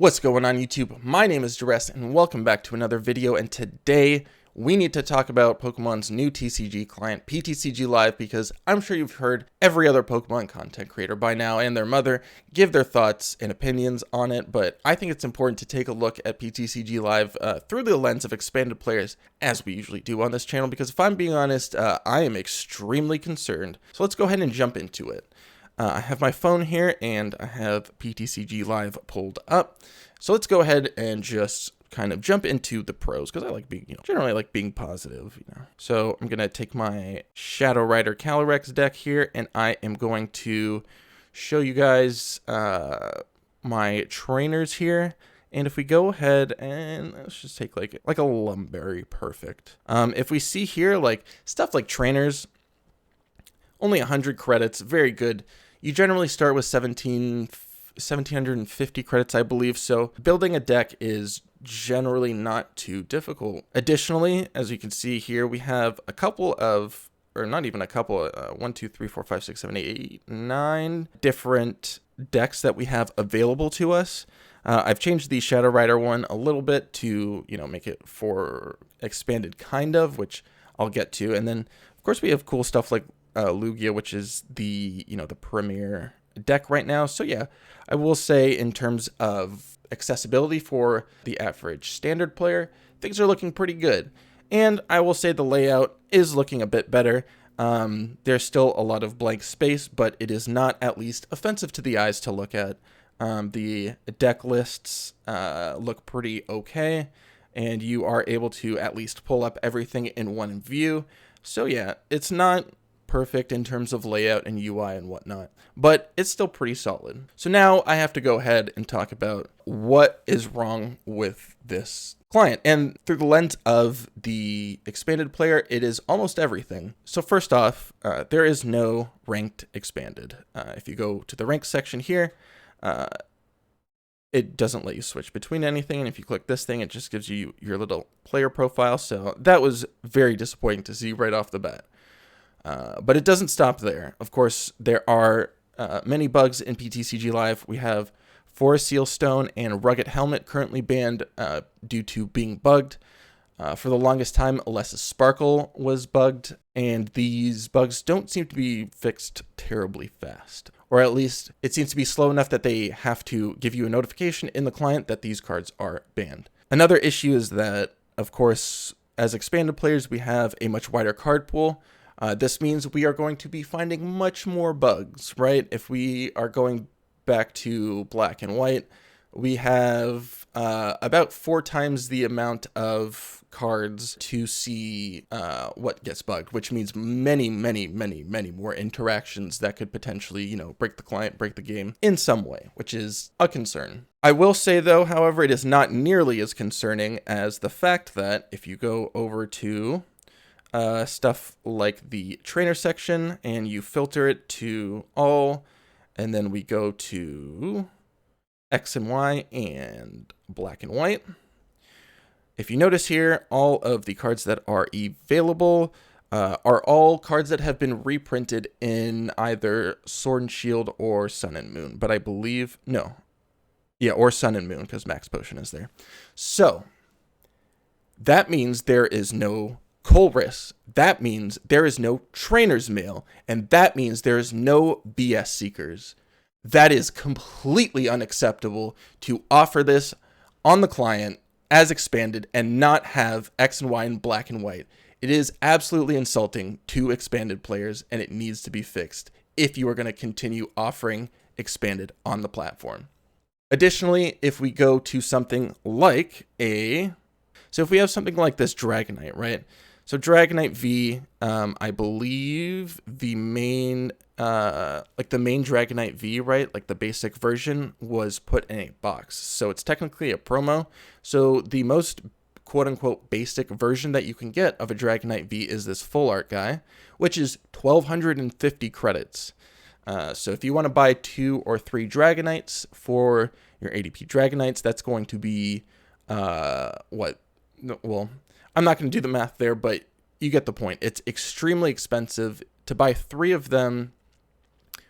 What's going on YouTube? My name is Duress and welcome back to another video, and today we need to talk about Pokemon's new TCG client, PTCG Live, because I'm sure you've heard every other Pokemon content creator by now and their mother give their thoughts and opinions on it, but I think it's important to take a look at PTCG Live through the lens of expanded players, as we usually do on this channel, because if I'm being honest, I am extremely concerned. So let's go ahead and jump into it. I have my phone here and I have PTCG Live pulled up. So let's go ahead and just kind of jump into the pros, because I like being, generally like being positive, So I'm going to take my Shadow Rider Calyrex deck here and I am going to show you guys my trainers here. And if we go ahead and let's just take like a Lumberry, perfect. If we see here, like stuff like trainers, only 100 credits, very good. You generally start with 1750 credits, I believe, so building a deck is generally not too difficult. Additionally, as you can see here, we have a couple of, or not even a couple, 1, 2, 3, 4, 5, 6, 7, 8, 9 different decks that we have available to us. I've changed the Shadow Rider one a little bit to, make it for expanded kind of, which I'll get to. And then, of course, we have cool stuff like Lugia, which is the the premier deck right now. So yeah, I will say in terms of accessibility for the average standard player, things are looking pretty good. And I will say the layout is looking a bit better. There's still a lot of blank space, but it is not at least offensive to the eyes to look at. The deck lists look pretty okay, and you are able to at least pull up everything in one view. So yeah, it's not perfect in terms of layout and UI and whatnot, but it's still pretty solid. So now I have to go ahead and talk about what is wrong with this client. And through the lens of the expanded player, it is almost everything. So first off, there is no ranked expanded. If you go to the ranked section here, it doesn't let you switch between anything. And if you click this thing, it just gives you your little player profile. So that was very disappointing to see right off the bat. But it doesn't stop there. Of course, there are many bugs in PTCG Live. We have Forest Seal Stone and Rugged Helmet currently banned due to being bugged. For the longest time, Alessa's Sparkle was bugged, and these bugs don't seem to be fixed terribly fast. Or at least, it seems to be slow enough that they have to give you a notification in the client that these cards are banned. Another issue is that, of course, as expanded players, we have a much wider card pool. This means we are going to be finding much more bugs, right? If we are going back to black and white, we have about 4 times the amount of cards to see what gets bugged, which means many more interactions that could potentially, break the client, break the game in some way, which is a concern. I will say, though, however, it is not nearly as concerning as the fact that if you go over to stuff like the trainer section and you filter it to all, and then we go to X and Y and black and white. If you notice here, all of the cards that are available are all cards that have been reprinted in either Sword and Shield or Sun and Moon, but I believe, no. Yeah, or Sun and Moon, because Max Potion is there. So that means there is no Colress. That means there is no Trainer's Mail, and that means there is no BS Seekers. That is completely unacceptable to offer this on the client as expanded and not have X and Y in black and white. It is absolutely insulting to expanded players, and it needs to be fixed if you are going to continue offering expanded on the platform. Additionally, if we go to something like so if we have something like this Dragonite, right? So Dragonite V, I believe the main Dragonite V, right? Like the basic version was put in a box. So it's technically a promo. So the most quote unquote basic version that you can get of a Dragonite V is this full art guy, which is 1,250 credits. So if you want to buy 2 or 3 Dragonites for your ADP Dragonites, that's going to be, well, I'm not going to do the math there, but you get the point. It's extremely expensive. To buy 3 of them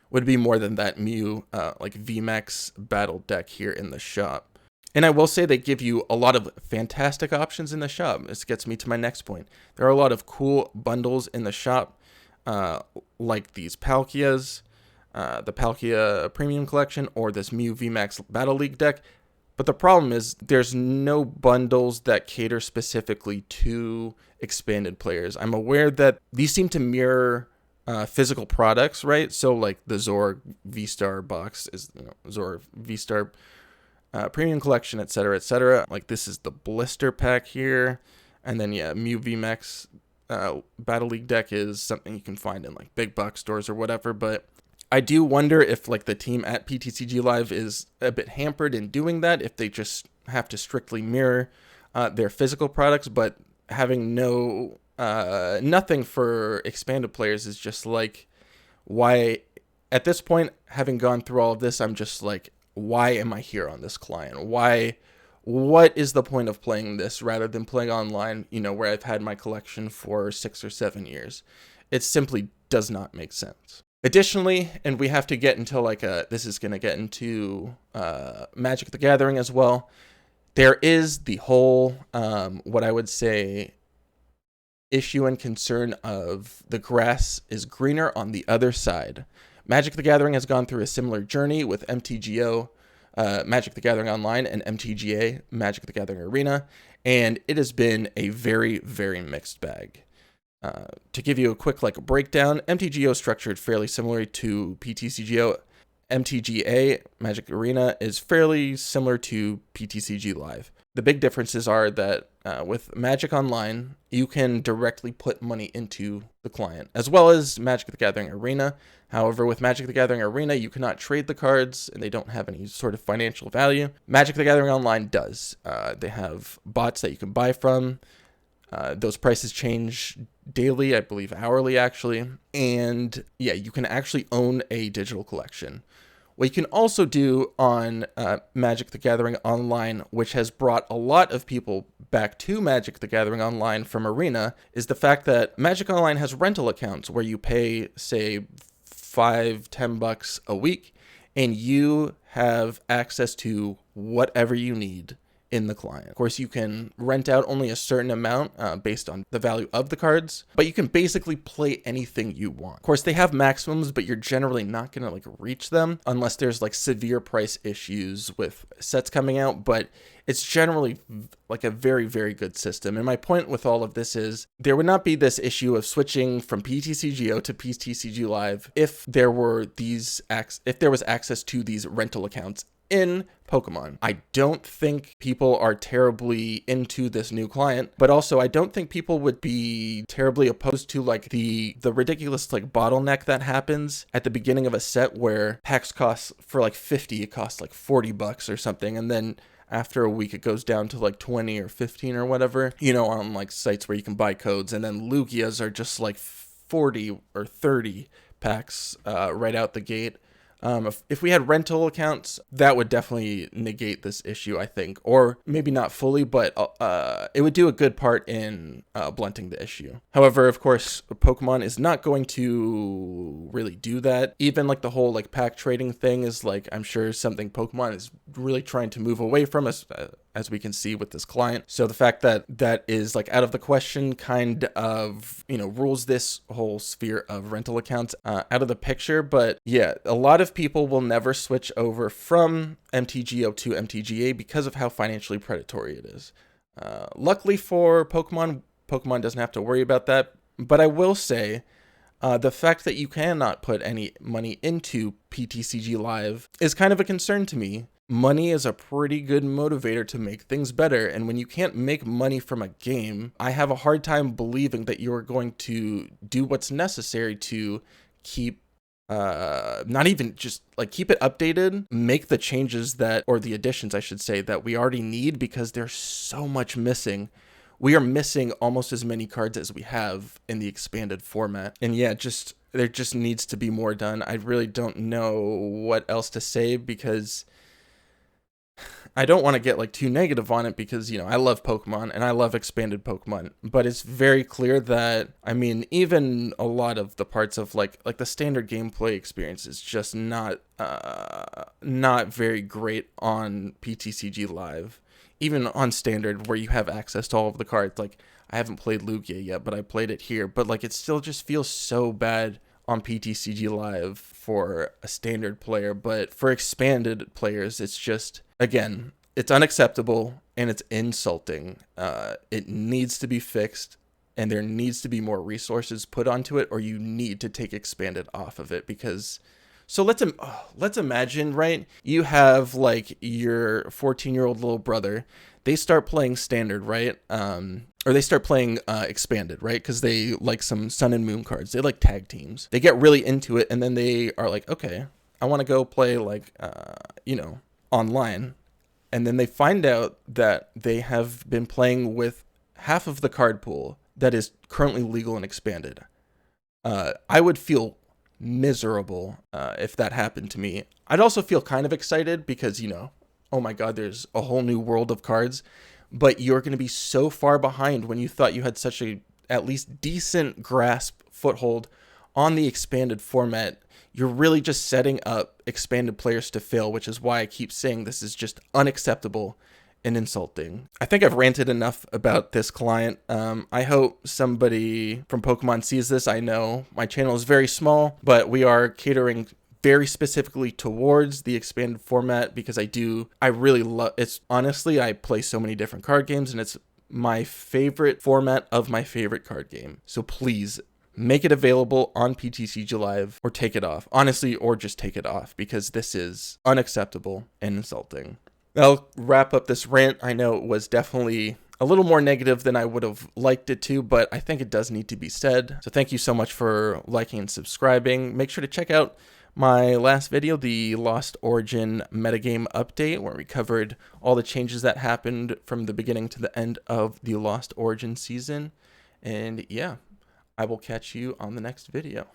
would be more than that Mew like VMAX battle deck here in the shop. And I will say they give you a lot of fantastic options in the shop. This gets me to my next point. There are a lot of cool bundles in the shop, like these Palkias, the Palkia Premium Collection, or this Mew VMAX Battle League deck. But the problem is there's no bundles that cater specifically to expanded players. I'm aware that these seem to mirror physical products, right? So like the Zor V-Star box is, Zor V-Star Premium Collection, etc., etc. Like this is the blister pack here, and then Mew VMAX Battle League deck is something you can find in like big box stores or whatever. But I do wonder if like the team at PTCG Live is a bit hampered in doing that, if they just have to strictly mirror their physical products, but having nothing for expanded players is just like, why at this point, having gone through all of this, I'm just like, why am I here on this client? What is the point of playing this rather than playing online, where I've had my collection for 6 or 7 years? It simply does not make sense. Additionally, and we have to get into this is going to get into Magic the Gathering as well, there is the whole, what I would say, issue and concern of the grass is greener on the other side. Magic the Gathering has gone through a similar journey with MTGO, Magic the Gathering Online, and MTGA, Magic the Gathering Arena, and it has been a very, very mixed bag. To give you a quick breakdown, MTGO structured fairly similar to PTCGO. MTGA, Magic Arena, is fairly similar to PTCG Live. The big differences are that with Magic Online, you can directly put money into the client, as well as Magic the Gathering Arena. However, with Magic the Gathering Arena, you cannot trade the cards, and they don't have any sort of financial value. Magic the Gathering Online does. They have bots that you can buy from. Those prices change daily, I believe hourly actually. And you can actually own a digital collection. What you can also do on Magic the Gathering Online, which has brought a lot of people back to Magic the Gathering Online from Arena, is the fact that Magic Online has rental accounts where you pay, say, $5-10 a week, and you have access to whatever you need in the client. Of course, you can rent out only a certain amount based on the value of the cards, but you can basically play anything you want. Of course, they have maximums, but you're generally not going to reach them unless there's severe price issues with sets coming out, but it's generally a very, very good system. And my point with all of this is there would not be this issue of switching from PTCGO to PTCG Live if there was access to these rental accounts in Pokemon. I don't think people are terribly into this new client, but also I don't think people would be terribly opposed to the ridiculous bottleneck that happens at the beginning of a set where packs cost for 50, it costs $40 or something, and then after a week it goes down to 20 or 15 or whatever, on sites where you can buy codes, and then Lugias are just 40 or 30 packs right out the gate. If we had rental accounts, that would definitely negate this issue, I think. Or maybe not fully, but it would do a good part in blunting the issue. However, of course, Pokemon is not going to really do that. Even the whole pack trading thing is I'm sure something Pokemon is really trying to move away from, as we can see with this client. So the fact that that is out of the question kind of, rules this whole sphere of rental accounts out of the picture. But a lot of people will never switch over from MTGO to MTGA because of how financially predatory it is. Luckily for Pokemon doesn't have to worry about that. But I will say, the fact that you cannot put any money into PTCG Live is kind of a concern to me. Money is a pretty good motivator to make things better, and when you can't make money from a game, I have a hard time believing that you are going to do what's necessary to keep not even just keep it updated, make the changes or the additions, I should say, that we already need, because there's so much missing. We are missing almost as many cards as we have in the expanded format. And there just needs to be more done. I really don't know what else to say, because I don't want to get like too negative on it because, you know, I love Pokemon and I love expanded Pokemon, but it's very clear that, I mean, even a lot of the parts of like the standard gameplay experience is just not very great on PTCG Live. Even on standard where you have access to all of the cards, like I haven't played Lugia yet, but I played it here, but like it still just feels so bad on PTCG Live for a standard player, but for expanded players, it's just, again, it's unacceptable and it's insulting. It needs to be fixed, and there needs to be more resources put onto it, or you need to take expanded off of it because. So let's imagine, right? You have like your 14-year-old little brother. They start playing standard, right? Or they start playing expanded, right? Because they like some Sun and Moon cards. They like tag teams. They get really into it, and then they are like, okay, I want to go play like, you know, online. And then they find out that they have been playing with half of the card pool that is currently legal and expanded. I would feel miserable if that happened to me. I'd also feel kind of excited because, you know, oh my god, there's a whole new world of cards, but you're going to be so far behind when you thought you had such a at least decent grasp foothold on the expanded format. You're really just setting up expanded players to fail, which is why I keep saying this is just unacceptable and insulting. I think I've ranted enough about this client. I hope somebody from Pokemon sees this. I know my channel is very small, but we are catering very specifically towards the expanded format because I really love it's. Honestly, I play so many different card games and it's my favorite format of my favorite card game. So please make it available on PTCG Live or take it off. Honestly, or just take it off because this is unacceptable and insulting. I'll wrap up this rant. I know it was definitely a little more negative than I would have liked it to, but I think it does need to be said. So thank you so much for liking and subscribing. Make sure to check out my last video, the Lost Origin metagame update, where we covered all the changes that happened from the beginning to the end of the Lost Origin season. And yeah, I will catch you on the next video.